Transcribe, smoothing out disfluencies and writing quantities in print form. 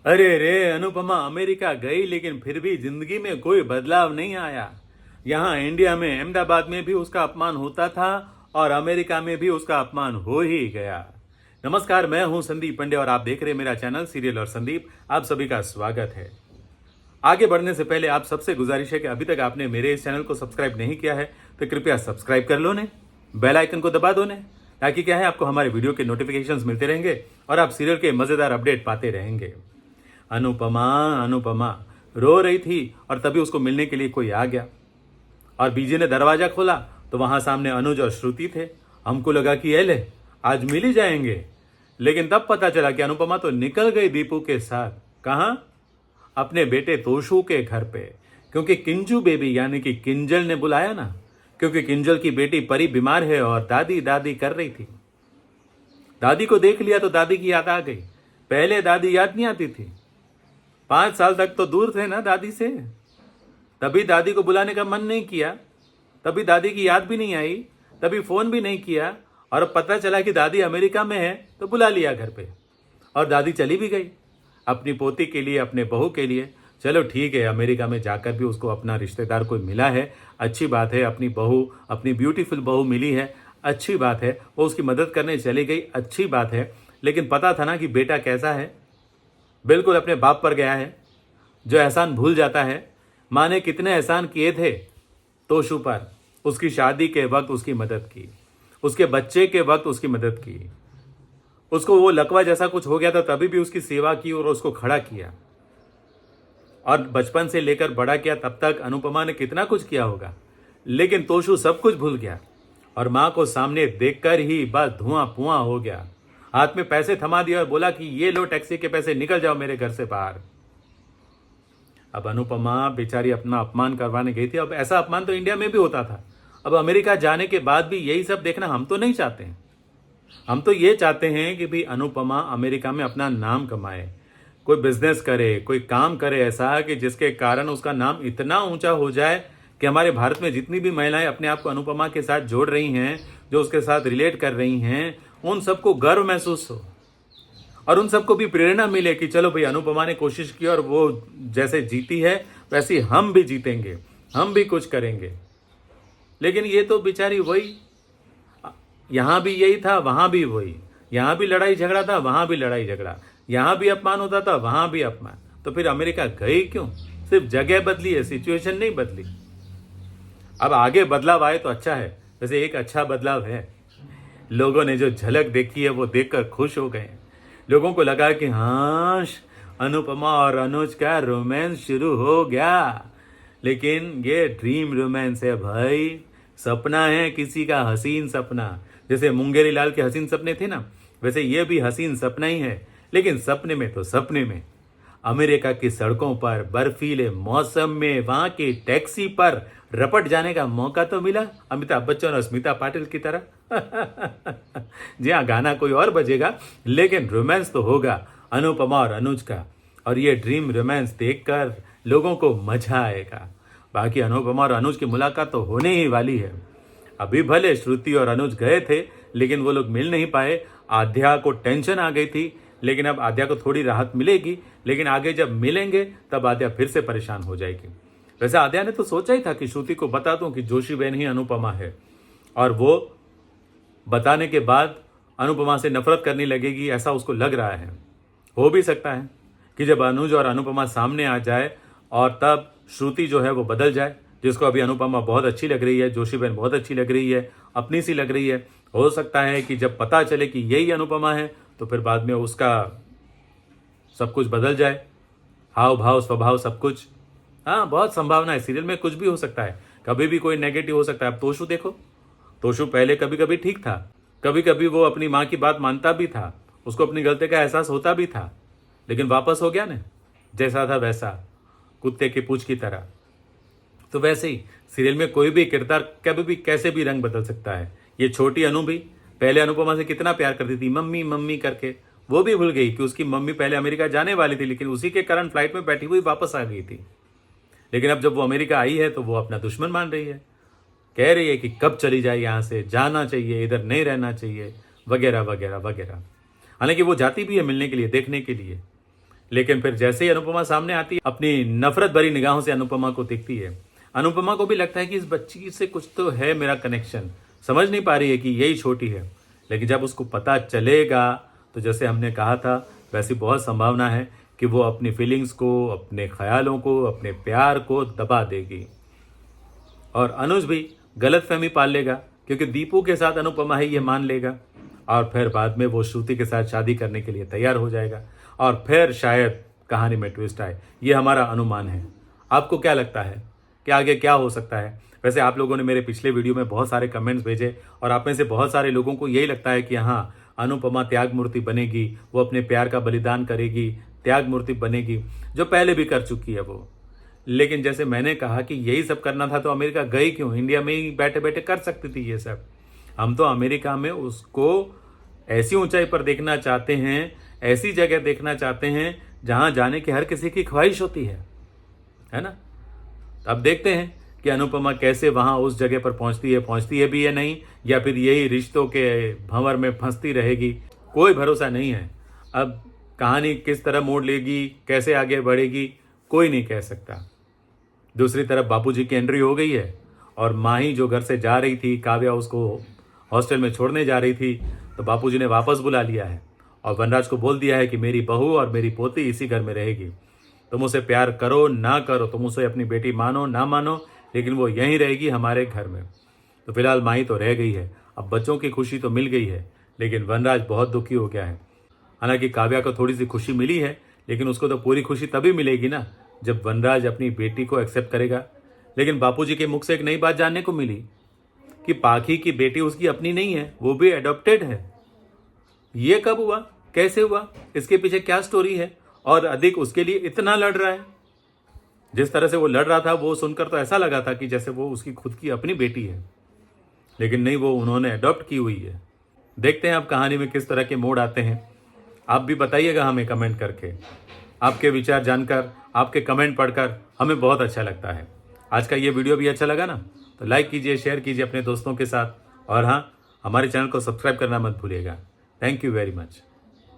अरे रे अनुपमा अमेरिका गई लेकिन फिर भी जिंदगी में कोई बदलाव नहीं आया। यहाँ इंडिया में अहमदाबाद में भी उसका अपमान होता था और अमेरिका में भी उसका अपमान हो ही गया। नमस्कार, मैं हूं संदीप पंडे और आप देख रहे हैं मेरा चैनल सीरियल और संदीप। आप सभी का स्वागत है। आगे बढ़ने से पहले आप सबसे गुजारिश है कि अभी तक आपने मेरे इस चैनल को सब्सक्राइब नहीं किया है तो कृपया सब्सक्राइब कर लो ने, बेल आइकन को दबा दो ने, ताकि क्या है आपको हमारे वीडियो के नोटिफिकेशंस मिलते रहेंगे और आप सीरियल के मजेदार अपडेट पाते रहेंगे। अनुपमा अनुपमा रो रही थी और तभी उसको मिलने के लिए कोई आ गया और बीजी ने दरवाजा खोला तो वहां सामने अनुज और श्रुति थे। हमको लगा कि ये ले आज मिल ही जाएंगे, लेकिन तब पता चला कि अनुपमा तो निकल गई दीपू के साथ। कहाँ? अपने बेटे तोशु के घर पे, क्योंकि किंजू बेबी यानी कि किंजल ने बुलाया ना, क्योंकि किंजल की बेटी परी बीमार है और दादी दादी कर रही थी। दादी को देख लिया तो दादी की याद आ गई। पहले दादी याद नहीं आती थी, 5 साल तक तो दूर थे ना दादी से, तभी दादी को बुलाने का मन नहीं किया, तभी दादी की याद भी नहीं आई, तभी फोन भी नहीं किया और अब पता चला कि दादी अमेरिका में है तो बुला लिया घर पे और दादी चली भी गई अपनी पोती के लिए, अपने बहू के लिए। चलो ठीक है, अमेरिका में जाकर भी उसको अपना रिश्तेदार कोई मिला है, अच्छी बात है। अपनी बहू, अपनी ब्यूटीफुल बहू मिली है, अच्छी बात है। वो उसकी मदद करने चली गई, अच्छी बात है। लेकिन पता था ना कि बेटा कैसा है, बिल्कुल अपने बाप पर गया है, जो एहसान भूल जाता है। माँ ने कितने एहसान किए थे तोशु पर, उसकी शादी के वक्त उसकी मदद की, उसके बच्चे के वक्त उसकी मदद की, उसको वो लकवा जैसा कुछ हो गया था तभी भी उसकी सेवा की और उसको खड़ा किया, और बचपन से लेकर बड़ा किया। तब तक अनुपमा ने कितना कुछ किया होगा, लेकिन तोशु सब कुछ भूल गया और माँ को सामने देखकर ही बस धुआं पुआं हो गया। हाथ में पैसे थमा दिया और बोला कि ये लो टैक्सी के पैसे, निकल जाओ मेरे घर से बाहर। अब अनुपमा बेचारी अपना अपमान करवाने गई थी। अब ऐसा अपमान तो इंडिया में भी होता था। अब अमेरिका जाने के बाद भी यही सब देखना हम तो नहीं चाहते हैं। हम तो ये चाहते हैं कि भाई अनुपमा अमेरिका में अपना नाम कमाए, कोई बिजनेस करे, कोई काम करे ऐसा कि जिसके कारण उसका नाम इतना ऊंचा हो जाए कि हमारे भारत में जितनी भी महिलाएं अपने आप को अनुपमा के साथ जोड़ रही हैं, जो उसके साथ रिलेट कर रही हैं, उन सबको गर्व महसूस हो और उन सबको भी प्रेरणा मिले कि चलो भाई अनुपमा ने कोशिश की और वो जैसे जीती है वैसे हम भी जीतेंगे, हम भी कुछ करेंगे। लेकिन ये तो बेचारी वही, यहाँ भी यही था, वहाँ भी वही, यहाँ भी लड़ाई झगड़ा था, वहाँ भी लड़ाई झगड़ा, यहाँ भी अपमान होता था, वहाँ भी अपमान। तो फिर अमेरिका गई क्यों? सिर्फ जगह बदली है, सिचुएशन नहीं बदली। अब आगे बदलाव आए तो अच्छा है। वैसे एक अच्छा बदलाव है, लोगों ने जो झलक देखी है वो देखकर खुश हो गए। लोगों को लगा कि हाँ, अनुपमा और अनुज का रोमांस शुरू हो गया। लेकिन ये ड्रीम रोमांस है भाई, सपना है किसी का हसीन सपना। जैसे मुंगेरी लाल के हसीन सपने थे ना, वैसे ये भी हसीन सपना ही है। लेकिन सपने में तो सपने में, अमेरिका की सड़कों पर बर्फीले मौसम में वहां की टैक्सी पर रपट जाने का मौका तो मिला, अमिताभ बच्चन और स्मिता पाटिल की तरह। जी हाँ, गाना कोई और बजेगा लेकिन रोमांस तो होगा अनुपमा और अनुज का। और ये ड्रीम रोमांस देखकर लोगों को मजा आएगा। बाकी अनुपमा और अनुज की मुलाकात तो होने ही वाली है। अभी भले श्रुति और अनुज गए थे लेकिन वो लोग मिल नहीं पाए। आध्या को टेंशन आ गई थी, लेकिन अब आध्या को थोड़ी राहत मिलेगी। लेकिन आगे जब मिलेंगे तब आध्या फिर से परेशान हो जाएगी। वैसे आध्या ने तो सोचा ही था कि श्रुति को बता दूं कि जोशी बहन ही अनुपमा है, और वो बताने के बाद अनुपमा से नफरत करने लगेगी, ऐसा उसको लग रहा है। हो भी सकता है कि जब अनुज और अनुपमा सामने आ जाए और तब श्रुति जो है वो बदल जाए, जिसको अभी अनुपमा बहुत अच्छी लग रही है, जोशी बहन बहुत अच्छी लग रही है, अपनी सी लग रही है। हो सकता है कि जब पता चले कि यही अनुपमा है तो फिर बाद में उसका सब कुछ बदल जाए, हाव भाव स्वभाव सब कुछ। हाँ, बहुत संभावना है, सीरियल में कुछ भी हो सकता है, कभी भी कोई नेगेटिव हो सकता है। अब तोशु देखो, तोशु पहले कभी कभी ठीक था, कभी कभी वो अपनी माँ की बात मानता भी था, उसको अपनी गलती का एहसास होता भी था, लेकिन वापस हो गया ना जैसा था वैसा, कुत्ते की पूंछ की तरह। तो वैसे ही सीरियल में कोई भी किरदार कभी भी कैसे भी रंग बदल सकता है। ये छोटी अनु भी पहले अनुपमा से कितना प्यार करती थी, मम्मी मम्मी करके, वो भी भूल गई कि उसकी मम्मी पहले अमेरिका जाने वाली थी, लेकिन उसी के कारण फ्लाइट में बैठी हुई वापस आ गई थी। लेकिन अब जब वो अमेरिका आई है तो वो अपना दुश्मन मान रही है, कह रही है कि कब चली जाए यहाँ से, जाना चाहिए, इधर नहीं रहना चाहिए, वगैरह वगैरह वगैरह। हालांकि वो जाती भी है मिलने के लिए, देखने के लिए, लेकिन फिर जैसे ही अनुपमा सामने आती है, अपनी नफरत भरी निगाहों से अनुपमा को देखती है। अनुपमा को भी लगता है कि इस बच्ची से कुछ तो है मेरा कनेक्शन, समझ नहीं पा रही है कि यही छोटी है। लेकिन जब उसको पता चलेगा तो जैसे हमने कहा था वैसी बहुत संभावना है कि वो अपनी फीलिंग्स को, अपने ख्यालों को, अपने प्यार को दबा देगी। और अनुज भी गलतफहमी पाल लेगा क्योंकि दीपू के साथ अनुपमा ही ये मान लेगा, और फिर बाद में वो श्रुति के साथ शादी करने के लिए तैयार हो जाएगा और फिर शायद कहानी में ट्विस्ट आए। ये हमारा अनुमान है। आपको क्या लगता है कि आगे क्या हो सकता है? वैसे आप लोगों ने मेरे पिछले वीडियो में बहुत सारे कमेंट्स भेजे और आप में से बहुत सारे लोगों को यही लगता है कि हाँ, अनुपमा त्याग मूर्ति बनेगी, वो अपने प्यार का बलिदान करेगी, त्याग मूर्ति बनेगी, जो पहले भी कर चुकी है वो। लेकिन जैसे मैंने कहा कि यही सब करना था तो अमेरिका गई क्यों? इंडिया में ही बैठे बैठे कर सकती थी ये सब। हम तो अमेरिका में उसको ऐसी ऊंचाई पर देखना चाहते हैं, ऐसी जगह देखना चाहते हैं जहां जाने की हर किसी की ख्वाहिश होती है ना? अब देखते हैं कि अनुपमा कैसे वहां उस जगह पर पहुंचती है भी या नहीं, या फिर यही रिश्तों के भंवर में फंसती रहेगी, कोई भरोसा नहीं है। अब कहानी किस तरह मोड़ लेगी, कैसे आगे बढ़ेगी, कोई नहीं कह सकता। दूसरी तरफ बापूजी की एंट्री हो गई है और माही जो घर से जा रही थी, काव्या उसको हॉस्टल में छोड़ने जा रही थी, तो बापूजी ने वापस बुला लिया है और वनराज को बोल दिया है कि मेरी बहू और मेरी पोती इसी घर में रहेगी। तुम उसे प्यार करो ना करो, तुम उसे अपनी बेटी मानो ना मानो, लेकिन वो यहीं रहेगी हमारे घर में। तो फिलहाल माही तो रह गई है। अब बच्चों की खुशी तो मिल गई है, लेकिन वनराज बहुत दुखी हो गया है। हालांकि काव्या को थोड़ी सी खुशी मिली है, लेकिन उसको तो पूरी खुशी तभी मिलेगी ना जब वनराज अपनी बेटी को एक्सेप्ट करेगा। लेकिन बापूजी के मुख से एक नई बात जानने को मिली कि पाखी की बेटी उसकी अपनी नहीं है, वो भी एडॉप्टेड है। ये कब हुआ, कैसे हुआ, इसके पीछे क्या स्टोरी है? और अधिक उसके लिए इतना लड़ रहा है। जिस तरह से वो लड़ रहा था वो सुनकर तो ऐसा लगा था कि जैसे वो उसकी खुद की अपनी बेटी है, लेकिन नहीं, वो उन्होंने अडॉप्ट की हुई है। देखते हैं अब कहानी में किस तरह के मोड़ आते हैं। आप भी बताइएगा हमें कमेंट करके। आपके विचार जानकर, आपके कमेंट पढ़कर हमें बहुत अच्छा लगता है। आज का ये वीडियो भी अच्छा लगा ना, तो लाइक कीजिए, शेयर कीजिए अपने दोस्तों के साथ, और हाँ, हमारे चैनल को सब्सक्राइब करना मत भूलिएगा। Thank you very much.